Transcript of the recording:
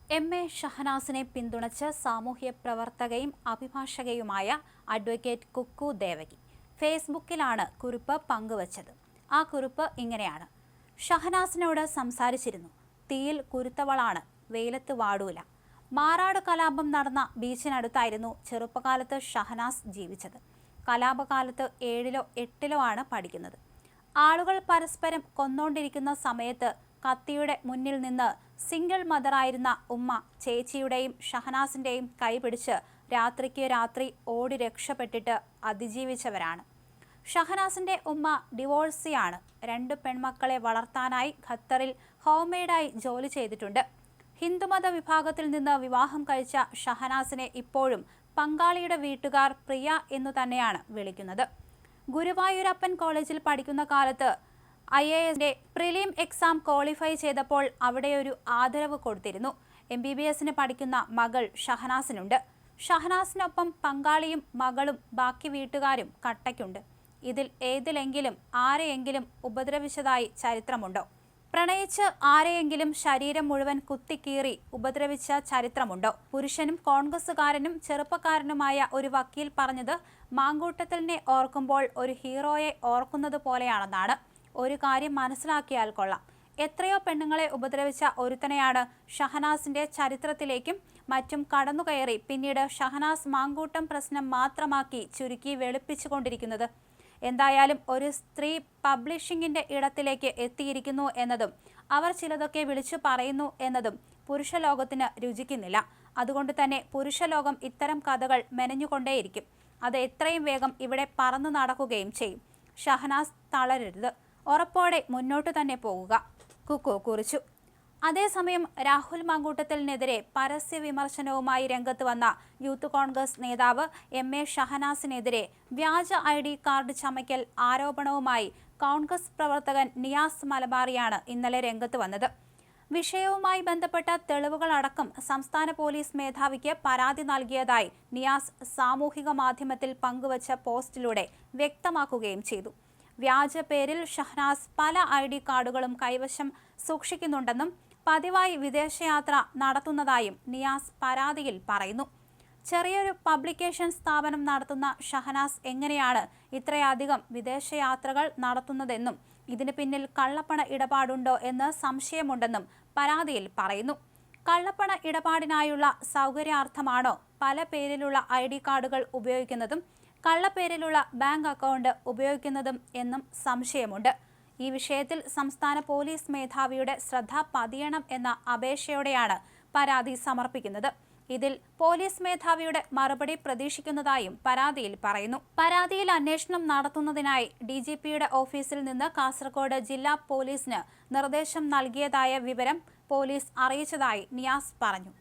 MA. ഷഹനാസിനെ പിന്തുണച്ച് സാമൂഹ്യ പ്രവർത്തകയും അഭിഭാഷകയുമായ advocate Kuku Devaki ഫേസ്ബുക്കിലാണ് കുറിപ്പ് പങ്കുവച്ചത്. ആ കുറിപ്പ് ഇങ്ങനെയാണ്: ഷഹനാസിനോട് സംസാരിച്ചിരുന്നു. തീയിൽ കുരുത്തവളാണ്, വെയിലത്ത് വാടൂല. മാറാട് കലാപം നടന്ന ബീച്ചിനടുത്തായിരുന്നു ചെറുപ്പകാലത്ത് ഷഹനാസ് ജീവിച്ചത്. കലാപകാലത്ത് 7-ലോ 8-ലോ ആണ് പഠിക്കുന്നത്. ആളുകൾ പരസ്പരം കൊന്നോണ്ടിരിക്കുന്ന സമയത്ത് കത്തിയുടെ മുന്നിൽ നിന്ന് സിംഗിൾ മദറായിരുന്ന ഉമ്മ ചേച്ചിയുടെയും ഷഹനാസിന്റെയും കൈപിടിച്ച് രാത്രിക്ക് രാത്രി ഓടി രക്ഷപ്പെട്ടിട്ട് അതിജീവിച്ചവരാണ്. ഷഹനാസിന്റെ ഉമ്മ ഡിവോഴ്സിയാണ്. 2 പെൺമക്കളെ വളർത്താനായി ഖത്തറിൽ ഹോംമെയ്ഡായി ജോലി ചെയ്തിട്ടുണ്ട്. ഹിന്ദുമത വിഭാഗത്തിൽ നിന്ന് വിവാഹം കഴിച്ച ഷഹനാസിനെ ഇപ്പോഴും പങ്കാളിയുടെ വീട്ടുകാർ പ്രിയ എന്നു തന്നെയാണ് വിളിക്കുന്നത്. ഗുരുവായൂരപ്പൻ കോളേജിൽ പഠിക്കുന്ന കാലത്ത് IAS പ്രിലിം എക്സാം ക്വാളിഫൈ ചെയ്തപ്പോൾ അവിടെയൊരു ആദരവ് കൊടുത്തിരുന്നു. MBBSന് പഠിക്കുന്ന മകൾ ഷഹനാസിനുണ്ട്. ഷഹനാസിനൊപ്പം പങ്കാളിയും മകളും ബാക്കി വീട്ടുകാരും കട്ടയ്ക്കുണ്ട്. ഇതിൽ ഏതിലെങ്കിലും ആരെയെങ്കിലും ഉപദ്രവിച്ചതായി ചരിത്രമുണ്ടോ? പ്രണയിച്ച് ആരെയെങ്കിലും ശരീരം മുഴുവൻ കുത്തിക്കീറി ഉപദ്രവിച്ച ചരിത്രമുണ്ടോ? പുരുഷനും കോൺഗ്രസുകാരനും ചെറുപ്പക്കാരനുമായ ഒരു വക്കീൽ പറഞ്ഞത് മാങ്കൂട്ടത്തിലിനെ ഓർക്കുമ്പോൾ ഒരു ഹീറോയെ ഓർക്കുന്നത് പോലെയാണെന്നാണ്. ഒരു കാര്യം മനസ്സിലാക്കിയാൽ കൊള്ളാം. എത്രയോ പെണ്ണുങ്ങളെ ഉപദ്രവിച്ച ഒരുത്തനെയാണ് ഷഹനാസിന്റെ ചരിത്രത്തിലേക്കും മറ്റും കടന്നുകയറി പിന്നീട് ഷഹനാസ് മാങ്കൂട്ടം പ്രശ്നം മാത്രമാക്കി ചുരുക്കി വെളുപ്പിച്ചുകൊണ്ടിരിക്കുന്നത്. എന്തായാലും ഒരു സ്ത്രീ പബ്ലിഷിംഗിന്റെ ഇടത്തിലേക്ക് എത്തിയിരിക്കുന്നു എന്നതും അവർ ചിലതൊക്കെ വിളിച്ചു പറയുന്നു എന്നതും പുരുഷലോകത്തിന് രുചിക്കുന്നില്ല. അതുകൊണ്ട് തന്നെ പുരുഷലോകം ഇത്തരം കഥകൾ മെനഞ്ഞുകൊണ്ടേയിരിക്കും. അത് എത്രയും വേഗം ഇവിടെ പറന്നു നടക്കുകയും ചെയ്യും. ഷഹനാസ് തളരരുത്, ഉറപ്പോടെ മുന്നോട്ട് തന്നെ പോകുക, കുക്കു കുറിച്ചു. അതേസമയം രാഹുൽ മാങ്കൂട്ടത്തിനെതിരെ പരസ്യ വിമർശനവുമായി രംഗത്ത് വന്ന യൂത്ത് കോൺഗ്രസ് നേതാവ് എം.എ. ഷഹനാസിനെതിരെ വ്യാജ ID കാർഡ് ചമയ്ക്കൽ ആരോപണവുമായി കോൺഗ്രസ് പ്രവർത്തകൻ നിയാസ് മലബാറിയാണ് ഇന്നലെ രംഗത്ത് വന്നത്. വിഷയവുമായി ബന്ധപ്പെട്ട തെളിവുകളടക്കം സംസ്ഥാന പോലീസ് മേധാവിക്ക് പരാതി നൽകിയതായി നിയാസ് സാമൂഹിക മാധ്യമത്തിൽ പങ്കുവച്ച പോസ്റ്റിലൂടെ വ്യക്തമാക്കുകയും ചെയ്തു. വ്യാജ പേരിൽ ഷഹനാസ് പല ID കാർഡുകളും കൈവശം സൂക്ഷിക്കുന്നുണ്ടെന്നും പതിവായി വിദേശയാത്ര നടത്തുന്നതായും നിയാസ് പരാതിയിൽ പറയുന്നു. ചെറിയൊരു പബ്ലിക്കേഷൻ സ്ഥാപനം നടത്തുന്ന ഷഹനാസ് എങ്ങനെയാണ് ഇത്രയധികം വിദേശയാത്രകൾ നടത്തുന്നതെന്നും ഇതിന് പിന്നിൽ കള്ളപ്പണ ഇടപാടുണ്ടോ എന്ന് സംശയമുണ്ടെന്നും പരാതിയിൽ പറയുന്നു. കള്ളപ്പണ ഇടപാടിനായുള്ള സൗകര്യാർത്ഥമാണോ പല പേരിലുള്ള ID കാർഡുകൾ ഉപയോഗിക്കുന്നതും കള്ളപ്പേരിലുള്ള ബാങ്ക് അക്കൗണ്ട് ഉപയോഗിക്കുന്നതും എന്നും സംശയമുണ്ട്. ഈ വിഷയത്തിൽ സംസ്ഥാന പോലീസ് മേധാവിയുടെ ശ്രദ്ധ പതിയണം എന്ന അപേക്ഷയോടെയാണ് പരാതി സമർപ്പിക്കുന്നത്. ഇതിൽ പോലീസ് മേധാവിയുടെ മറുപടി പ്രതീക്ഷിക്കുന്നതായും പരാതിയിൽ പറയുന്നു. പരാതിയിൽ അന്വേഷണം നടത്തുന്നതിനായി DGPയുടെ ഓഫീസിൽ നിന്ന് കാസർഗോഡ് ജില്ലാ പോലീസിന് നിർദ്ദേശം നൽകിയതായ വിവരം പോലീസ് അറിയിച്ചതായി നിയാസ് പറഞ്ഞു.